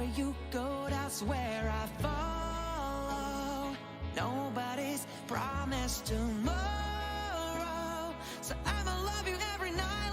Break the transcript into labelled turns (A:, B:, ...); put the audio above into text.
A: wherever you go, that's where I follow. Nobody's promised tomorrow, so I'ma love you every night